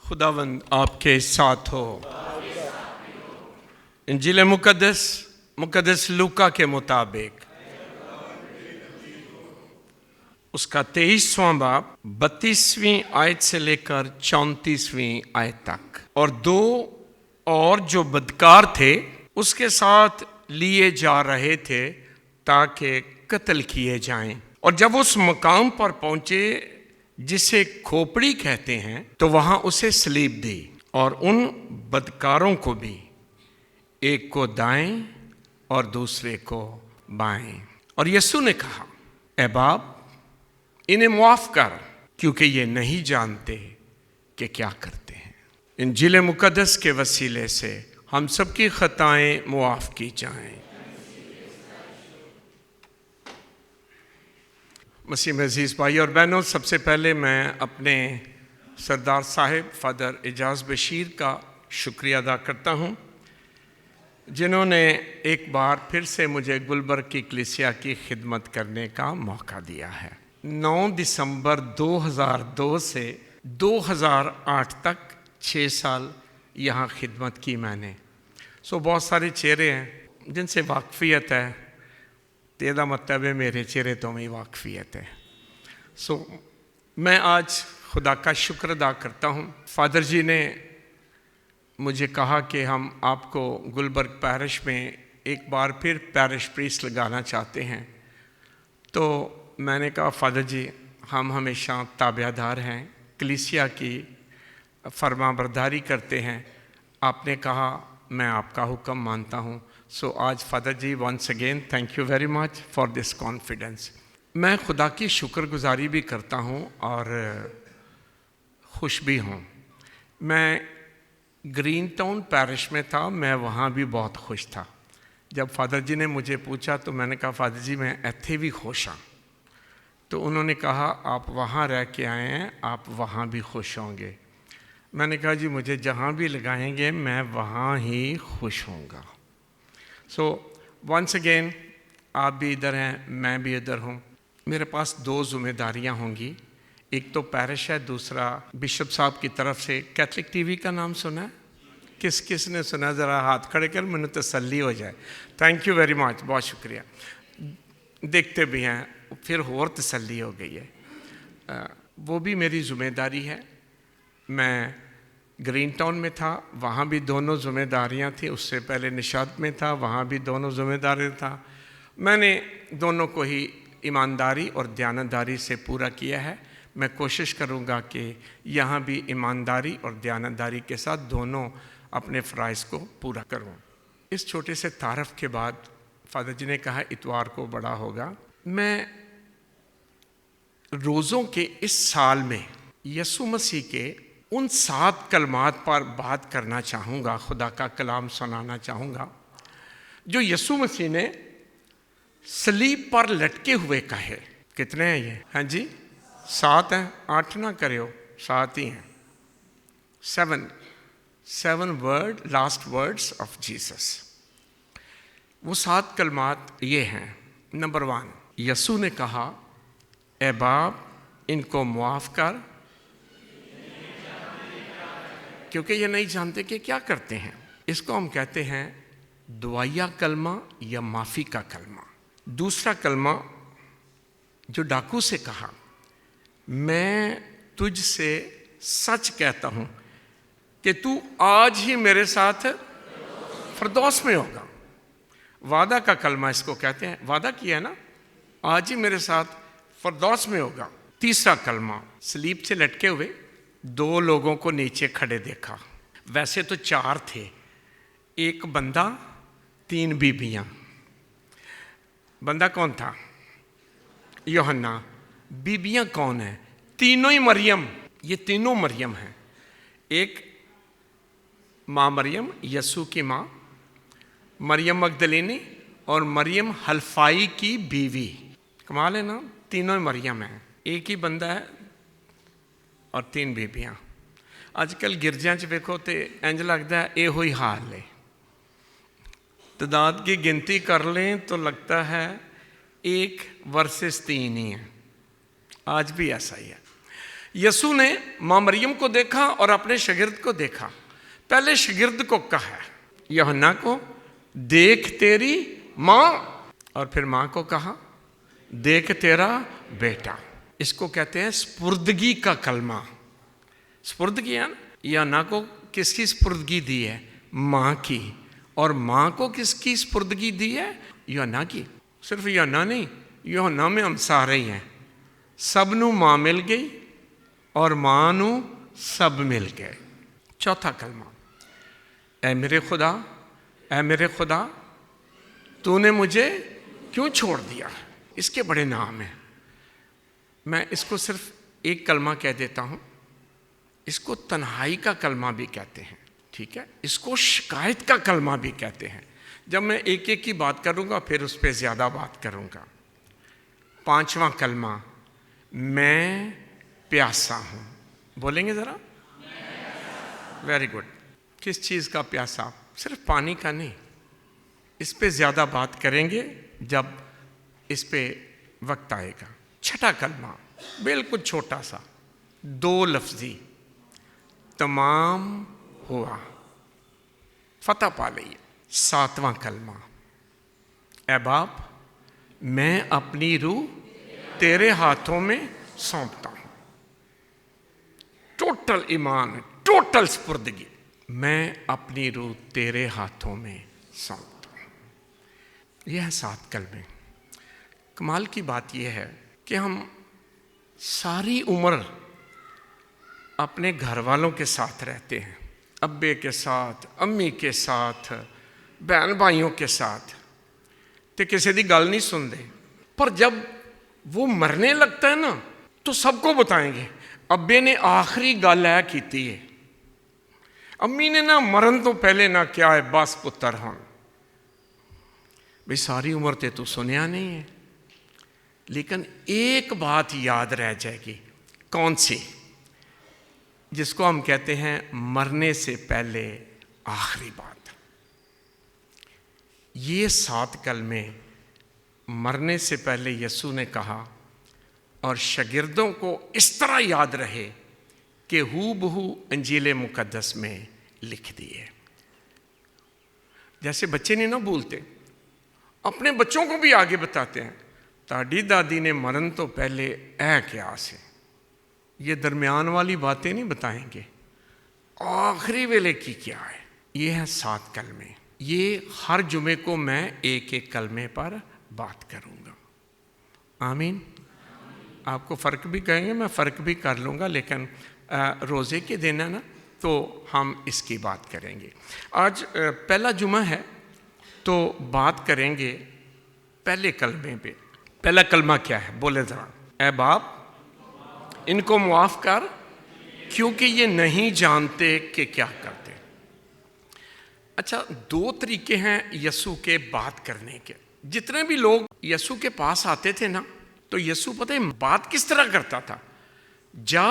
खुदावंद आपके साथ हो। इंजील मुकद्दस लूका के मुताबिक उसका 23वां बाब 32वीं आयत से लेकर 34वीं आयत तक। और दो और जो बदकार थे उसके साथ लिए जा रहे थे ताकि कत्ल किए जाएं। और जब उस मकाम पर पहुंचे जिसे खोपड़ी कहते हैं तो वहां उसे सलीब दी और उन बदकारों को भी, एक को दाएं और दूसरे को बाएं। और यीशु ने कहा, ऐ बाप, इन्हें माफ कर, क्योंकि ये नहीं जानते कि क्या करते हैं। इंजील मुकद्दस के वसीले से हम सबकी खताएं मुआफ की जाएं। मसीह में अजीज भाई और बहनों, सबसे पहले मैं अपने सरदार साहिब फादर एजाज बशीर का शुक्रिया अदा करता हूँ, जिन्होंने एक बार फिर से मुझे गुलबर्ग की कलीसिया की खिदमत करने का मौका दिया है। 9 दिसंबर 2002 से 2008 तक 6 साल यहाँ खिदमत की मैंने। बहुत सारे चेहरे हैं जिनसे वाकफियत है, तेरा मतलब है मेरे चेहरे तो में वाकफियत है। मैं आज खुदा का शुक्र अदा करता हूँ। फादर जी ने मुझे कहा कि हम आपको गुलबर्ग पैरिश में एक बार फिर पैरिश प्रीस्ट लगाना चाहते हैं। तो मैंने कहा, फादर जी हम हमेशा ताबेदार हैं, कलीसिया की फरमाबरदारी करते हैं। आपने कहा मैं आपका हुक्म मानता हूँ। आज father ji once again thank you very much for this confidence. मैं खुदा की शुक्रगुजारी भी करता हूँ और खुश भी हूँ। मैं ग्रीन टाउन पैरिश में था, मैं वहाँ भी बहुत खुश था। जब फादर जी ने मुझे पूछा तो मैंने कहा, फादर जी मैं इत्थे भी खुश हाँ। तो उन्होंने कहा, आप वहाँ रह के आए हैं, आप वहाँ भी खुश होंगे। मैंने कहा, जी मुझे जहाँ भी लगाएंगे मैं वहाँ ही खुश होऊंगा। वंस अगेन आप भी इधर हैं, मैं भी इधर हूँ। मेरे पास 2 जिम्मेदारियाँ होंगी। एक तो पैरिश है, दूसरा बिशप साहब की तरफ से कैथलिक टीवी का नाम सुना है? किस किस ने सुना? ज़रा हाथ खड़े कर, मैंने तसल्ली हो जाए। थैंक यू वेरी मच, बहुत शुक्रिया। देखते भी हैं, फिर और तसल्ली हो गई है। वो भी मेरी जिम्मेदारी है। मैं ग्रीन टाउन में था, वहाँ भी दोनों जिम्मेदारियाँ थी। उससे पहले निशात में था, वहाँ भी दोनों जिम्मेदारी था। मैंने दोनों को ही ईमानदारी और दयानतदारी से पूरा किया है। मैं कोशिश करूँगा कि यहाँ भी ईमानदारी और दयानतदारी के साथ दोनों अपने फ़राइज़ को पूरा करूँ। इस छोटे से तारफ़ के बाद फादर जी ने कहा इतवार को बड़ा होगा। मैं रोज़ों के इस साल में यीशु मसीह के उन 7 कलमात पर बात करना चाहूँगा, खुदा का कलाम सुनाना चाहूँगा जो यीशु मसीह ने सलीब पर लटके हुए कहे। कितने हैं ये? हाँ जी, 7 हैं। 8 ना करो, 7 ही हैं। 7 word, last words of Jesus. वो 7 कलमात ये हैं। नंबर 1, यीशु ने कहा, ऐ बाप इनको मुआफ़ कर, क्योंकि ये नहीं जानते कि क्या करते हैं। इसको हम कहते हैं दुआया कलमा या माफ़ी का कलमा। दूसरा कलमा जो डाकू से कहा, मैं तुझसे सच कहता हूँ कि तू आज ही मेरे साथ फिरदौस में होगा। वादा का कलमा इसको कहते हैं। वादा किया है ना, आज ही मेरे साथ फिरदौस में होगा। तीसरा कलमा, सलीब से लटके हुए 2 लोगों को नीचे खड़े देखा। वैसे तो 4 थे, एक बंदा 3 बीबियाँ। बंदा कौन था? यूहन्ना। बीबियाँ कौन है? तीनों ही मरियम। ये तीनों मरियम हैं। एक माँ मरियम, यीशु की माँ, मरियम मगदलीनी और मरियम हल्फाई की बीवी। कमाल है ना, तीनों ही मरियम हैं। एक ही बंदा है और 3 बीबियाँ। आजकल गिरजियां च वेखो तो इंज लगता है यो ही हाल है। तादाद की गिनती कर लें तो लगता है 1 वर्सेस 3 ही है। आज भी ऐसा ही है। यसू ने माँ मरियम को देखा और अपने शागिर्द को देखा। पहले शागिर्द को कहा, यूहन्ना को, देख तेरी माँ, और फिर माँ को कहा, देख तेरा बेटा। इसको कहते हैं स्पुर्दगी का कलमा। स्पुर्दगी है ना। यूहन्ना को किसकी स्पुर्दगी दी है? माँ की। और माँ को किसकी स्पुर्दगी दी है? यूहन्ना की। सिर्फ यूहन्ना नहीं, यूहन्ना में हम सारे ही हैं। सब नू माँ मिल गई और माँ नू सब मिल गए। चौथा कलमा, ऐ मेरे खुदा, ऐ मेरे खुदा, तूने मुझे क्यों छोड़ दिया। इसके बड़े नाम हैं। मैं इसको सिर्फ एक कलमा कह देता हूँ। इसको तन्हाई का कलमा भी कहते हैं, ठीक है। इसको शिकायत का कलमा भी कहते हैं। जब मैं एक एक की बात करूँगा फिर उस पर ज़्यादा बात करूँगा। पांचवा कलमा, मैं प्यासा हूँ। बोलेंगे ज़रा? Very good. किस चीज़ का प्यासा? सिर्फ पानी का नहीं। इस पे ज़्यादा बात करेंगे जब इस पे वक्त आएगा। छठा कलमा, बिल्कुल छोटा सा, दो लफ्जी, तमाम हुआ, फतह पा लिया। सातवां कलमा, ऐ बाप, मैं अपनी रूह तेरे हाथों में सौंपता हूं। टोटल ईमान, टोटल स्पुर्दगी। मैं अपनी रूह तेरे हाथों में सौंपता हूं। यह 7 कलमे। कमाल की बात यह है कि हम सारी उम्र अपने घर वालों के साथ रहते हैं, अब्बे के साथ, अम्मी के साथ, बहन भाइयों के साथ, तो किसी की गल नहीं सुनते। पर जब वो मरने लगता है ना, तो सबको बताएंगे अब्बे ने आखिरी गल है की है, अम्मी ने ना मरन तो पहले ना क्या है, बस पुत्र हम। भाई सारी उम्र ते तू सुनिया नहीं है, लेकिन एक बात याद रह जाएगी। कौन सी? जिसको हम कहते हैं मरने से पहले आखिरी बात। ये 7 कलमे मरने से पहले यसू ने कहा और शागिर्दों को इस तरह याद रहे कि हूबहू अंजील मुकद्दस में लिख दिए। जैसे बच्चे नहीं ना भूलते, अपने बच्चों को भी आगे बताते हैं, ताड़ी दादी ने मरन तो पहले ऐ क्या से। ये दरमियान वाली बातें नहीं बताएंगे, आखिरी वेले की क्या है। ये है 7 कलमे। ये हर जुमे को मैं एक एक कलमे पर बात करूंगा। आमीन। आपको फ़र्क भी कहेंगे, मैं फ़र्क भी कर लूँगा, लेकिन रोज़े के दिन है ना, तो हम इसकी बात करेंगे। आज पहला जुमा है तो बात करेंगे पहले कलमे पे। पहला कलमा क्या है? बोले ज़रा। ऐ बाप, इनको मुआफ़ कर, क्योंकि ये नहीं जानते कि क्या करते। अच्छा, 2 तरीके हैं यसू के बात करने के। जितने भी लोग यसू के पास आते थे ना, तो यसू पता है बात किस तरह करता था? जा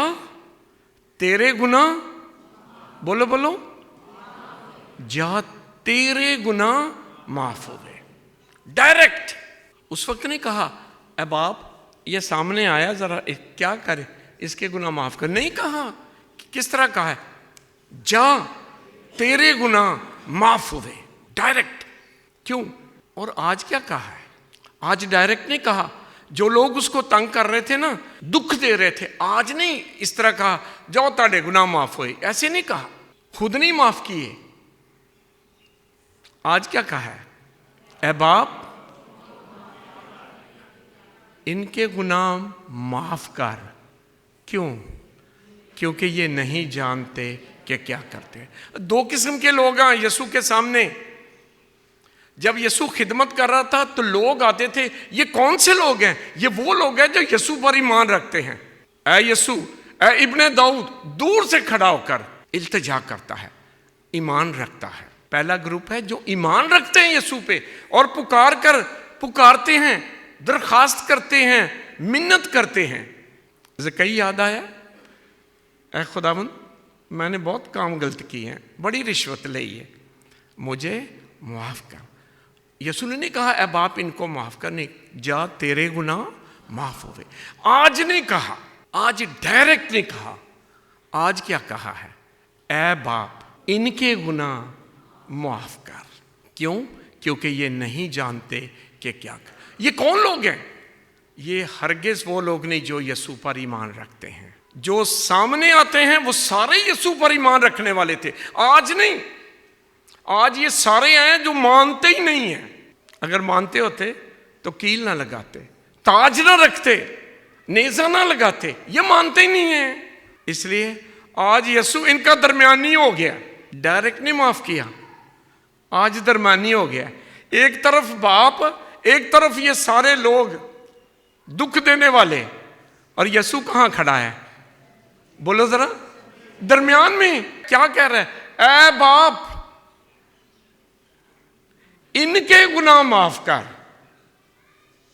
तेरे गुनाह, बोलो बोलो, जा तेरे गुनाह माफ हो गए। डायरेक्ट। उस वक्त नहीं कहा ऐ बाप ये सामने आया जरा क्या करे, इसके गुनाह माफ कर। नहीं कहा। किस तरह कहा है? जा तेरे गुनाह माफ हुए। डायरेक्ट। क्यों? और आज क्या कहा है? आज डायरेक्ट नहीं कहा। जो लोग उसको तंग कर रहे थे ना, दुख दे रहे थे, आज नहीं इस तरह कहा जाओ ताड़े गुनाह माफ हुए। ऐसे नहीं कहा, खुद नहीं माफ किए। आज क्या कहा है? ऐ बाप, इनके गुनाह माफ कर। क्यों? क्योंकि ये नहीं जानते कि क्या करते हैं। 2 किस्म के लोग हैं यसू के सामने। जब यसू खिदमत कर रहा था तो लोग आते थे। ये कौन से लोग हैं? ये वो लोग हैं जो यसू पर ईमान रखते हैं। ऐ यसू, ऐ इब्ने दाऊद, दूर से खड़ा होकर इल्तिजा करता है, ईमान रखता है। पहला ग्रुप है जो ईमान रखते हैं यसू पे और पुकारते हैं, दरखास्त करते हैं, मिन्नत करते हैं। ज़कई याद आया, ऐ खुदावंद मैंने बहुत काम गलत किए हैं, बड़ी रिश्वत ली है, मुझे माफ़ कर। यसू ने नहीं कहा ऐ बाप इनको माफ़ कर, नहीं, जा तेरे गुनाह माफ़ हो गए। आज नहीं कहा। आज डायरेक्ट नहीं कहा, आज क्या कहा है? ऐ बाप इनके गुनाह माफ कर। क्यों? क्योंकि ये नहीं जानते कि क्या कर। ये कौन लोग हैं? ये हरगिज वो लोग नहीं जो यीशु पर ईमान रखते हैं। जो सामने आते हैं वो सारे यीशु पर ईमान रखने वाले थे, आज नहीं। आज ये सारे हैं जो मानते ही नहीं हैं। अगर मानते होते तो कील ना लगाते, ताज ना रखते, नेजा ना लगाते। ये मानते ही नहीं है, इसलिए आज यीशु इनका दरमियानी हो गया। डायरेक्ट नहीं माफ किया, आज दरमियानी हो गया। एक तरफ बाप, एक तरफ ये सारे लोग दुख देने वाले, और यीशु कहां खड़ा है? बोलो जरा, दरमियान में। क्या कह रहा है? ऐ बाप इनके गुनाह माफ कर।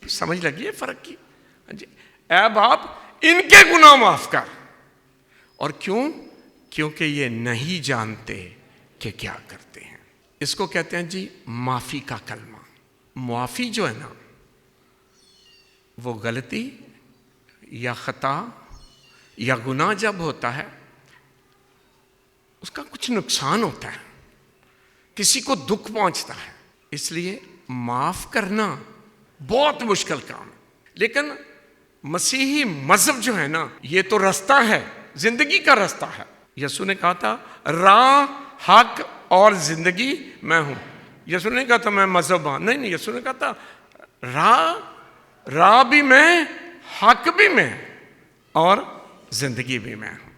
समझ लगी है फर्क की? ऐ बाप इनके गुनाह माफ कर। और क्यों? क्योंकि ये नहीं जानते कि क्या करते हैं। इसको कहते हैं जी माफी का कलमा। माफी जो है ना, वो गलती या खता या गुनाह जब होता है, उसका कुछ नुकसान होता है, किसी को दुख पहुंचता है, इसलिए माफ करना बहुत मुश्किल काम है। लेकिन मसीही मजहब जो है ना, ये तो रास्ता है, जिंदगी का रास्ता है। यीशु ने कहा था राह, हक और जिंदगी मैं हूं। यीशु ने कहा था मैं मजहब हूं, नहीं, यीशु ने कहा था राह भी मैं, हक भी मैं और जिंदगी भी मैं हूं।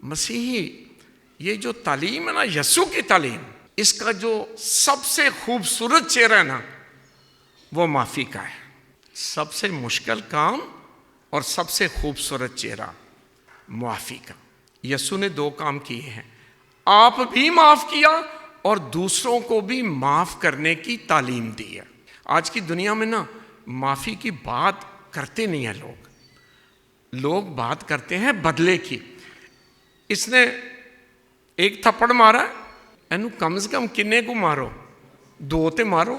मसीही ये जो तालीम है ना, यीशु की तालीम, इसका जो सबसे खूबसूरत चेहरा है ना, वो माफी का है। सबसे मुश्किल काम और सबसे खूबसूरत चेहरा माफी का। यीशु ने दो काम किए हैं, आप भी माफ किया और दूसरों को भी माफ करने की तालीम दी है। आज की दुनिया में ना माफी की बात करते नहीं है लोग बात करते हैं बदले की। इसने एक थप्पड़ मारा, एनू कम से कम किन्ने को मारो, दो ते मारो।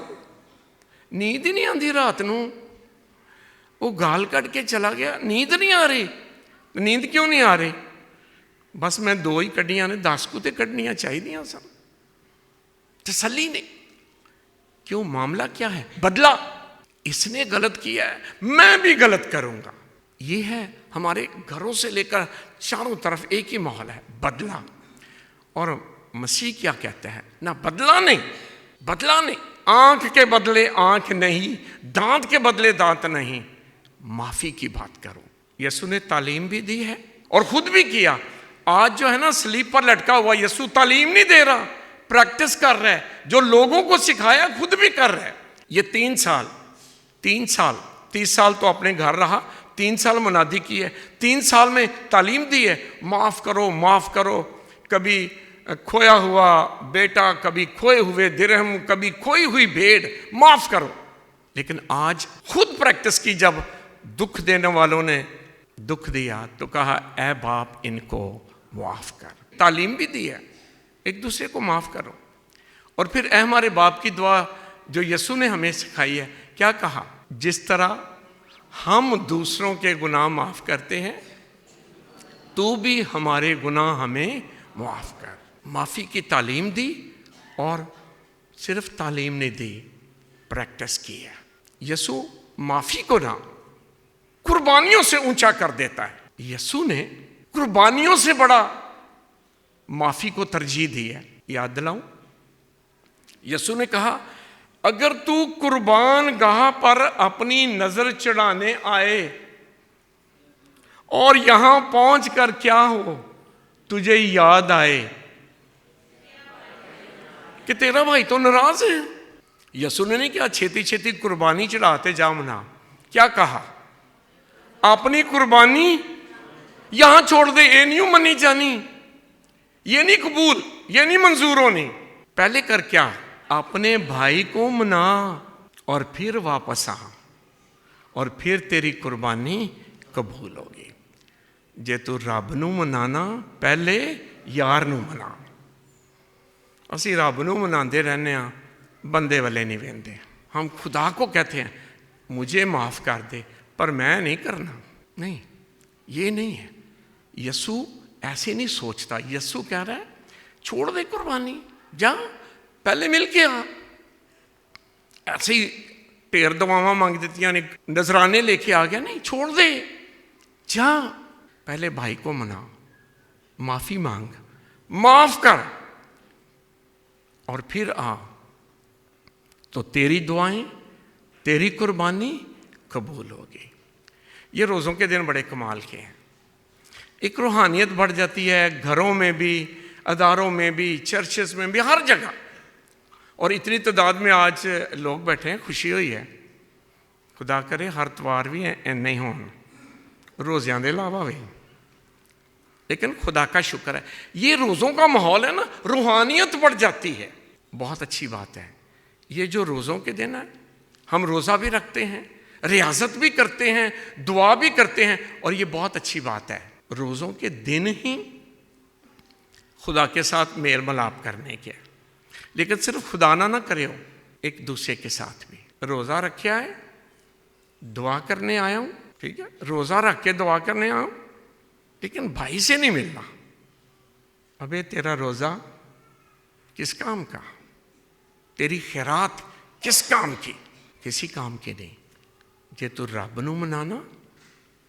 नींद ही नहीं आती रात नू, वो गाल कट के चला गया, नींद नहीं आ रही। नींद क्यों नहीं आ रही? बस मैं दो ही कड्डियां ने, 10 को तो कड्डनियां चाहिए सन। तसल्ली नहीं। क्यों? मामला क्या है? बदला। इसने गलत किया है, मैं भी गलत करूंगा। ये है हमारे घरों से लेकर चारों तरफ एक ही माहौल है, बदला। और मसीह क्या कहता है ना, बदला नहीं। आंख के बदले आंख नहीं, दांत के बदले दांत नहीं, माफी की बात करो। यीशु ने तालीम भी दी है और खुद भी किया। आज जो है ना स्लीप पर लटका हुआ, यीशु तालीम नहीं दे रहा, प्रैक्टिस कर रहा है। जो लोगों को सिखाया खुद भी कर रहा है। ये 3 साल 30 साल तो अपने घर रहा, 3 साल मुनादी की है, 3 साल में तालीम दी है, माफ करो। कभी खोया हुआ बेटा, कभी खोए हुए दिरहम, कभी खोई हुई भेड़, माफ करो। लेकिन आज खुद प्रैक्टिस की। जब दुख देने वालों ने दुख दिया तो कहा ऐ बाप इनको माफ कर। तालीम भी दी है, एक दूसरे को माफ करो। और फिर ऐ हमारे बाप की दुआ जो यीशु ने हमें सिखाई है, क्या कहा? जिस तरह हम दूसरों के गुनाह माफ करते हैं, तू भी हमारे गुनाह हमें माफ कर। माफी की तालीम दी, और सिर्फ तालीम नहीं दी, प्रैक्टिस की है। यीशु माफी को ना कुर्बानियों से ऊंचा कर देता है। यीशु ने कुर्बानियों से बड़ा माफी को तरजीह दी है। याद दिलाऊं, यीशु ने कहा अगर तू कुर्बान गाह पर अपनी नजर चढ़ाने आए और यहां पहुंचकर क्या हो, तुझे याद आए कि तेरा भाई तो नाराज है। यीशु ने नहीं क्या छेती छेती कुर्बानी चढ़ाते जा मना, क्या कहा? अपनी कुर्बानी यहां छोड़ दे, ये नहीं मनी जानी, ये नहीं कबूल, ये नहीं मंजूर होनी। पहले कर क्या? अपने भाई को मना और फिर वापस आ, और फिर तेरी कुर्बानी कबूल होगी। जे तू रब नू मनाना, पहले यार नू मना। असी रब नू मनाते रहने, बंदे वाले नहीं वेंदे। हम खुदा को कहते हैं मुझे माफ कर दे, पर मैं नहीं करना। नहीं, ये नहीं है। यीशु ऐसे नहीं सोचता। यीशु कह रहा है छोड़ दे कुर्बानी, जा पहले मिल के आ। ऐसे ही ढेर दुआवां मांग देतियां ने, नजराने लेके आ गया, नहीं, छोड़ दे, जा पहले भाई को मना, माफी मांग, माफ कर, और फिर आ, तो तेरी दुआएं, तेरी कुर्बानी कबूल होगी। ये रोज़ों के दिन बड़े कमाल के हैं। एक रूहानियत बढ़ जाती है, घरों में भी, अदारों में भी, चर्चेस में भी, हर जगह। और इतनी तादाद में आज लोग बैठे हैं, खुशी हुई है। खुदा करे हर त्वार भी नहीं हो, रोज़ियां दे अलावा भी, लेकिन खुदा का शुक्र है ये रोज़ों का माहौल है ना, रूहानियत बढ़ जाती है। बहुत अच्छी बात है। ये जो रोज़ों के दिन है, हम रोज़ा भी रखते हैं, रियाजत भी करते हैं, दुआ भी करते हैं, और ये बहुत अच्छी बात है। रोज़ों के दिन ही खुदा के साथ मेल मिलाप करने के, लेकिन सिर्फ खुदा ना करे हो, एक दूसरे के साथ भी। रोज़ा रखा है, दुआ करने आया हूँ, ठीक है, रोज़ा रख के दुआ करने आया हूँ, लेकिन भाई से नहीं मिलना। अबे तेरा रोज़ा किस काम का, तेरी खैरात किस काम की? किसी काम की नहीं। जे तू रब नूं मनाना,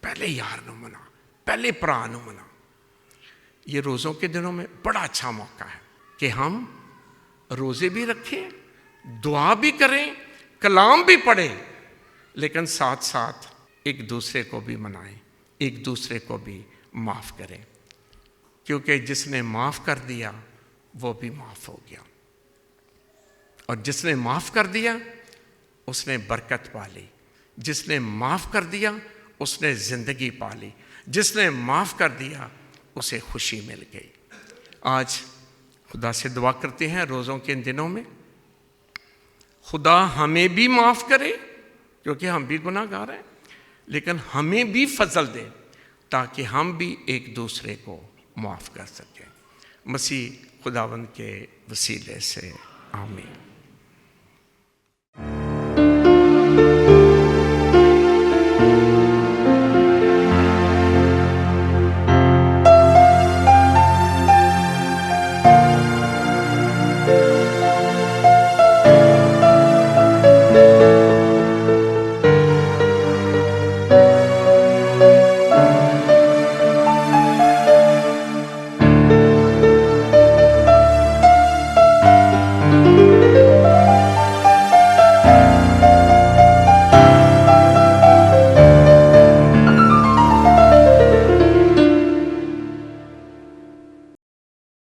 पहले यार नूं मना, पहले भरा नूं मना। ये रोज़ों के दिनों में बड़ा अच्छा मौका है कि हम रोज़े भी रखें, दुआ भी करें, कलाम भी पढ़ें, लेकिन साथ साथ एक दूसरे को भी मनाएं, एक दूसरे को भी माफ़ करें, क्योंकि जिसने माफ़ कर दिया वो भी माफ़ हो गया, और जिसने माफ़ कर दिया उसने बरकत पा ली, जिसने माफ़ कर दिया उसने ज़िंदगी पा ली, जिसने माफ़ कर दिया उसे खुशी मिल गई। आज खुदा से दुआ करते हैं रोज़ों के इन दिनों में, खुदा हमें भी माफ़ करे, क्योंकि हम भी गुनाहगार हैं, लेकिन हमें भी फजल दे ताकि हम भी एक दूसरे को माफ़ कर सकें। मसीह खुदावंद के वसीले से आमीन।